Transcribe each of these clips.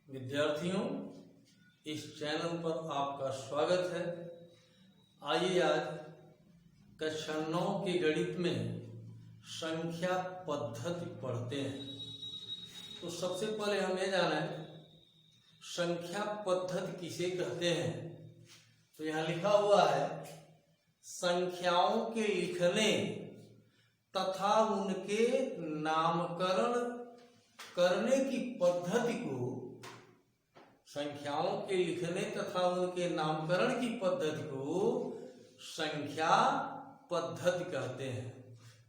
विद्यार्थियों, इस चैनल पर आपका स्वागत है। आइए आज कक्षा 9 के गणित में संख्या पद्धति पढ़ते हैं। तो सबसे पहले हम ये जानें संख्या पद्धति किसे कहते हैं। तो यहाँ लिखा हुआ है संख्याओं के लिखने तथा उनके नामकरण करने की पद्धति को संख्याओं के लिखने तथा उनके नामकरण की पद्धति को संख्या पद्धति कहते हैं।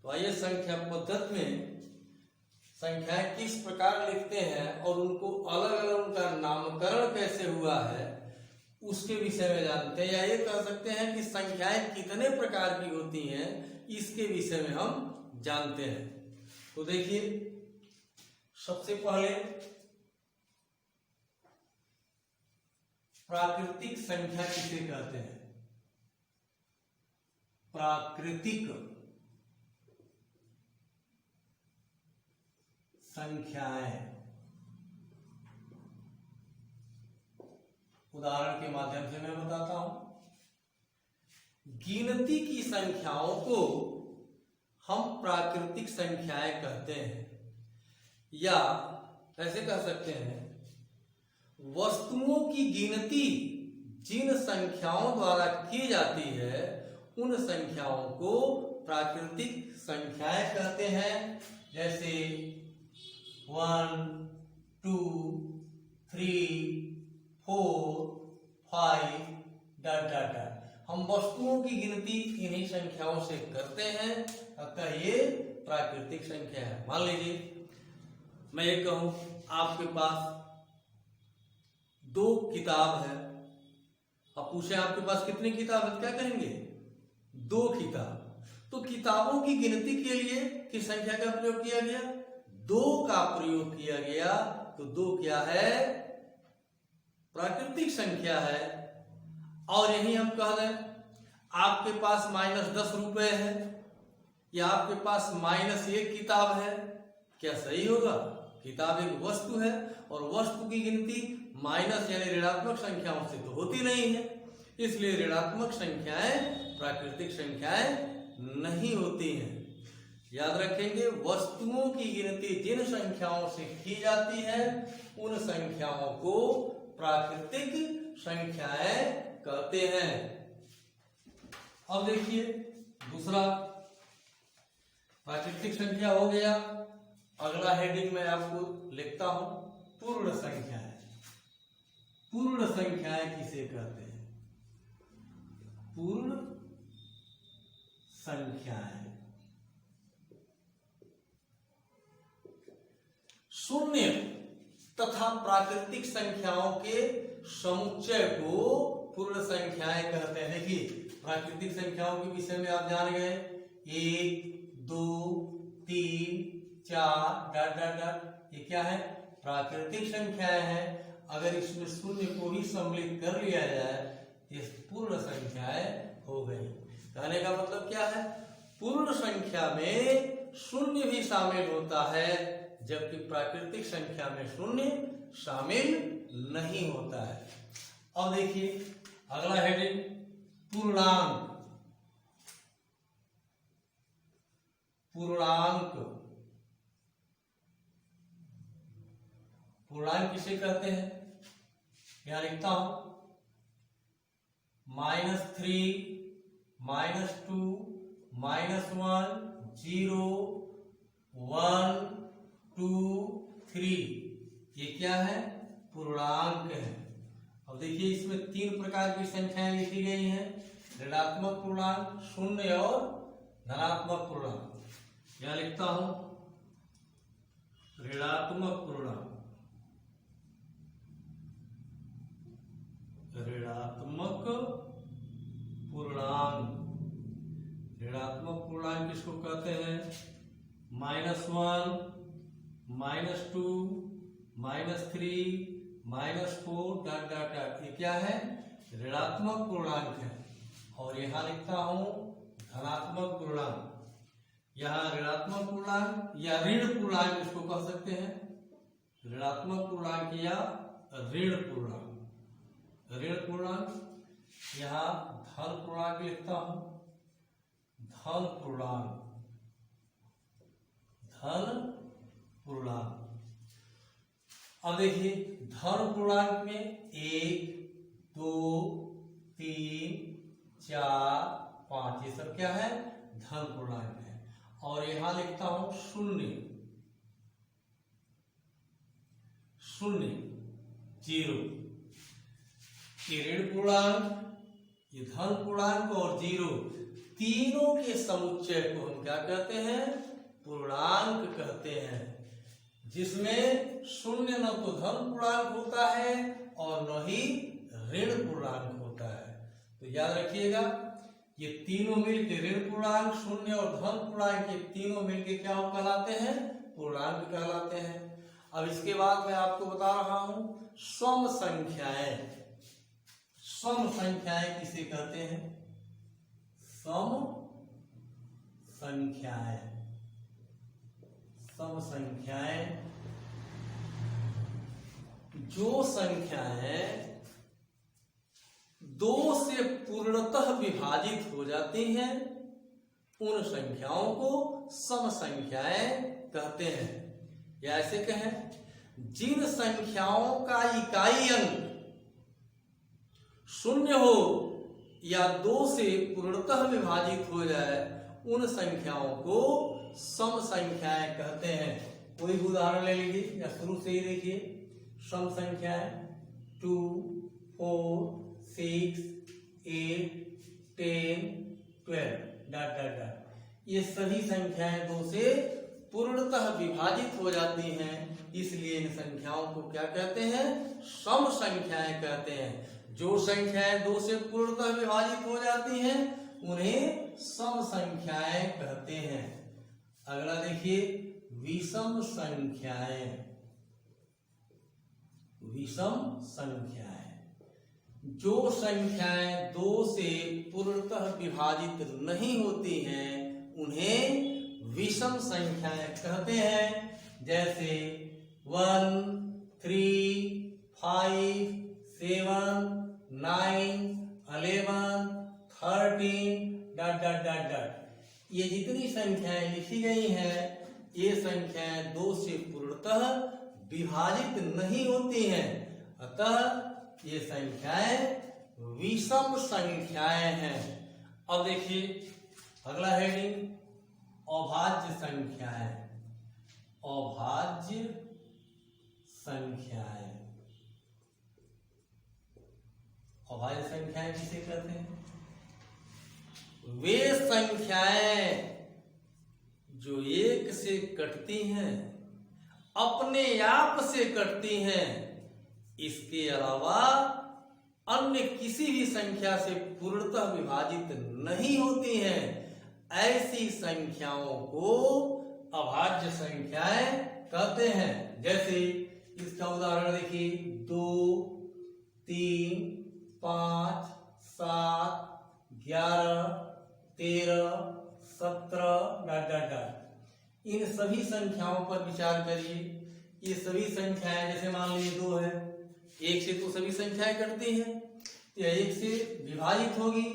तो आइए संख्या पद्धति में संख्याएं किस प्रकार लिखते हैं और उनको अलग अलग उनका नामकरण कैसे हुआ है उसके विषय में जानते हैं, या ये कह सकते हैं कि संख्याएं कितने प्रकार की होती हैं इसके विषय में हम जानते हैं। तो देखिए, सबसे पहले प्राकृतिक संख्या किसे कहते हैं। प्राकृतिक संख्याएं उदाहरण के माध्यम से मैं बताता हूं। गिनती की संख्याओं को हम प्राकृतिक संख्याएं कहते हैं, या ऐसे कह सकते हैं वस्तुओं की गिनती जिन संख्याओं द्वारा की जाती है उन संख्याओं को प्राकृतिक संख्याएं कहते हैं। जैसे 1, 2, 3, 4, 5 डॉट डॉट डॉट। हम वस्तुओं की गिनती इन्हीं संख्याओं से करते हैं, अतः ये प्राकृतिक संख्या है। मान लीजिए मैं ये कहूं आपके पास 2 किताब है। अब पूछे आपके पास कितनी किताब है, क्या कहेंगे? 2 किताब। तो किताबों की गिनती के लिए किस संख्या का प्रयोग किया गया? 2 का प्रयोग किया गया। तो 2 क्या है? प्राकृतिक संख्या है। और यही हम कह दें आपके पास -10 रुपए है, या आपके पास -1 किताब है, क्या सही होगा? किताब एक वस्तु है और वस्तु की गिनती माइनस यानी ऋणात्मक संख्याओं से तो होती नहीं है, इसलिए ऋणात्मक संख्याएं प्राकृतिक संख्याएं नहीं होती हैं। याद रखेंगे, वस्तुओं की गिनती जिन संख्याओं से की जाती है उन संख्याओं को प्राकृतिक संख्याएं कहते हैं। अब देखिए दूसरा प्राकृतिक संख्या हो गया। अगला हेडिंग में आपको लिखता हूं पूर्ण संख्याएं। पूर्ण संख्याएं किसे कहते हैं? पूर्ण संख्याएं शून्य तथा प्राकृतिक संख्याओं के समुच्चय को पूर्ण संख्याएं कहते हैं। देखिए, प्राकृतिक संख्याओं के विषय में आप जान गए 1, 2, 3, 4 डॉट डॉट डॉट। ये क्या है? प्राकृतिक संख्याएं हैं। अगर इसमें शून्य को भी सम्मिलित कर लिया जाए ये पूर्ण संख्याएं हो गई। कहने का मतलब क्या है? पूर्ण संख्या में शून्य भी शामिल होता है, जबकि प्राकृतिक संख्या में शून्य शामिल नहीं होता है। अब देखिए अगला हेडिंग पूर्णांक। पूर्णांक पूर्णांक किसे कहते हैं? यहां लिखता हूं -3, -2, -1, 0, 1, 2, 3। ये क्या है? पूर्णांक है। अब देखिए इसमें 3 प्रकार की संख्याएं लिखी गई हैं, ऋणात्मक पूर्णांक, शून्य और धनात्मक पूर्णांक। यहां लिखता हूं ऋणात्मक पूर्णांक। ऋणात्मक पूर्णांक। ऋणात्मक पूर्णांक किसको कहते हैं? -1, -2, -3, -4 डॉट डॉट डॉट। ये क्या है? ऋणात्मक पूर्णांक है। और यहां लिखता हूं धनात्मक पूर्णांक। यहाँ ऋणात्मक पूर्णांक या ऋण पूर्णांक इसको कह सकते हैं, ऋणात्मक पूर्णांक या ऋण पूर्णांक, ऋण पूर्णांक, यहां धन पूर्णांक लिखता हूं, धन पूर्णांक, धन पूर्णांक। अब देखिए धन पूर्णांक में 1, 2, 3, 4, 5 ये सब क्या है? धन पूर्णांक है। और यहां लिखता हूं शून्य, शून्य, 0। ये ऋण पूर्णांक, ये धन पूर्णांक और 0 तीनों के समुच्चय को हम क्या कहते हैं? पूर्णांक कहते हैं, जिसमें शून्य न तो धन पूर्णांक होता है और न ही ऋण पूर्णांक होता है। तो याद रखिएगा, ये तीनों मिलके ऋण पूर्णांक, शून्य और धन पूर्णांक, ये तीनों मिलके क्या कहलाते हैं? पूर्णांक कहलाते हैं। अब इसके बाद मैं आपको बता रहा हूं सम संख्याएं। सम संख्याएं किसे कहते हैं? सम संख्याएं, सम संख्याएं जो संख्याएं 2 से पूर्णतः विभाजित हो जाती हैं, उन संख्याओं को सम संख्याएं कहते हैं। या ऐसे कहें, जिन संख्याओं का इकाई अंक शून्य हो या 2 से पूर्णतः विभाजित हो जाए, उन संख्याओं को सम संख्याएं कहते हैं। कोई उदाहरण ले लीजिए या शुरू से ही देखिए। सम संख्याएं 2, 4, 6, 8, 10, 12 डॉट डॉट डॉट। ये सभी संख्याएं 2 से पूर्णतः विभाजित हो जाती हैं, इसलिए इन संख्याओं को क्या कहते हैं? सम संख्याएं कहते हैं। जो संख्याएं 2 से पूर्णतः विभाजित हो जाती हैं, उन्हें सम संख्याएं कहते हैं। अगला देखिए, विषम संख्याएं। विषम संख्याएं जो संख्याएं 2 से पूर्णतः विभाजित नहीं होती हैं, उन्हें विषम संख्याएं कहते हैं। जैसे 1, 3, 5, 7, 9, 11, 13 डॉट डॉट डॉट डॉट। ये जितनी संख्याएं लिखी गई हैं, ये संख्याएं 2 से पूर्णतः विभाजित नहीं होती हैं, अतः ये संख्याएं विषम संख्याएं हैं। अब देखिए अगला हेडिंग, अभाज्य संख्याएं। अभाज्य संख्याएं, अभाज्य संख्याएं किसे कहते हैं? वे संख्याएं जो 1 से कटती हैं, अपने आप से कटती हैं, इसके अलावा अन्य किसी भी संख्या से पूर्णतः विभाजित नहीं होती हैं, ऐसी संख्याओं को अभाज्य संख्याएं कहते हैं। जैसे इसका उदाहरण देखिए, 2, 3, 5, 7, 11, 13, 17 डॉट डॉट डॉट। इन सभी संख्याओं पर विचार करिए। ये सभी संख्याएं, जैसे मान लीजिए 2 है, 1 से तो सभी संख्याएं कटती हैं, या 1 से विभाजित होगी,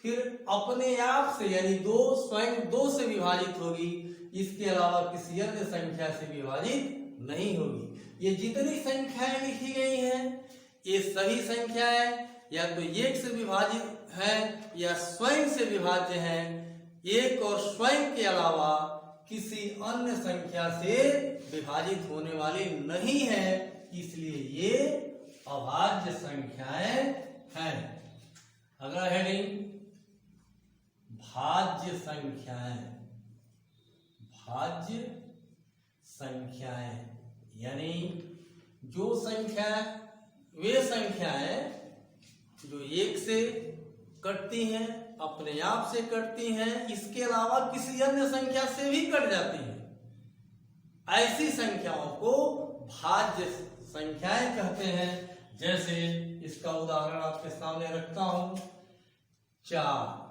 फिर अपने आप से यानी 2 स्वयं 2 से विभाजित होगी, इसके अलावा किसी अन्य संख्या से विभाजित नहीं होगी। ये जितनी संख्याएं लिखी गई हैं, ये सभी संख्याएं या तो 1 से विभाजित है या स्वयं से विभाज्य है। 1 और स्वयं के अलावा किसी अन्य संख्या से विभाजित होने वाली नहीं है, इसलिए ये अभाज्य संख्याएं हैं। अगला हेडिंग, भाज्य संख्याएं। भाज्य संख्याएं यानी जो संख्या, वे संख्याएं जो 1 से कटती हैं, अपने आप से कटती हैं, इसके अलावा किसी अन्य संख्या से भी कट जाती हैं, ऐसी संख्याओं को भाज्य संख्याएं कहते हैं। जैसे इसका उदाहरण आपके सामने रखता हूं, 4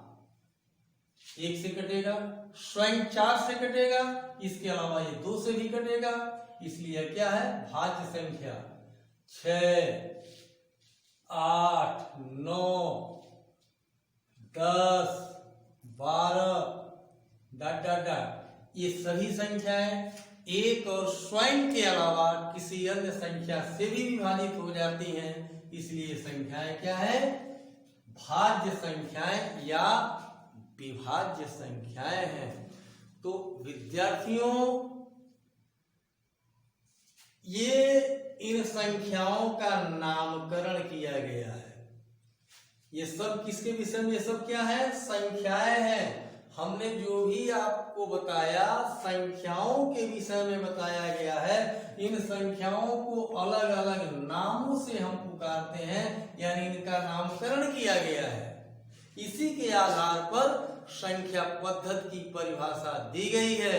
1 से कटेगा, स्वयं 4 से कटेगा, इसके अलावा ये 2 से भी कटेगा, इसलिए क्या है? भाज्य संख्या। 6, 8, 9, 10, 12 डॉट डॉट डॉट, ये सभी संख्याएं एक और स्वयं के अलावा किसी अन्य संख्या से भी विभाजित हो जाती हैं, इसलिए संख्याएं क्या है? भाज्य संख्याएं या विभाज्य संख्याएं हैं। तो विद्यार्थियों, ये इन संख्याओं का नामकरण किया गया है। ये सब किसके विषय में? ये सब क्या है? संख्याएं हैं। हमने जो भी आपको बताया संख्याओं के विषय में बताया गया है। इन संख्याओं को अलग अलग नामों से हम पुकारते हैं, यानी इनका नामकरण किया गया है। इसी के आधार पर संख्या पद्धति की परिभाषा दी गई है।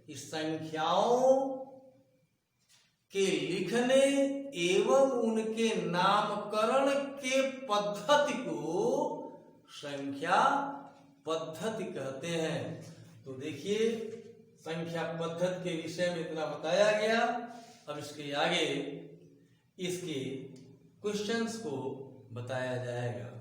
इस संख्याओं के लिखने एवं उनके नामकरण के पद्धति को संख्या पद्धति कहते हैं। तो देखिए, संख्या पद्धति के विषय में इतना बताया गया। अब इसके आगे इसके क्वेश्चंस को बताया जाएगा।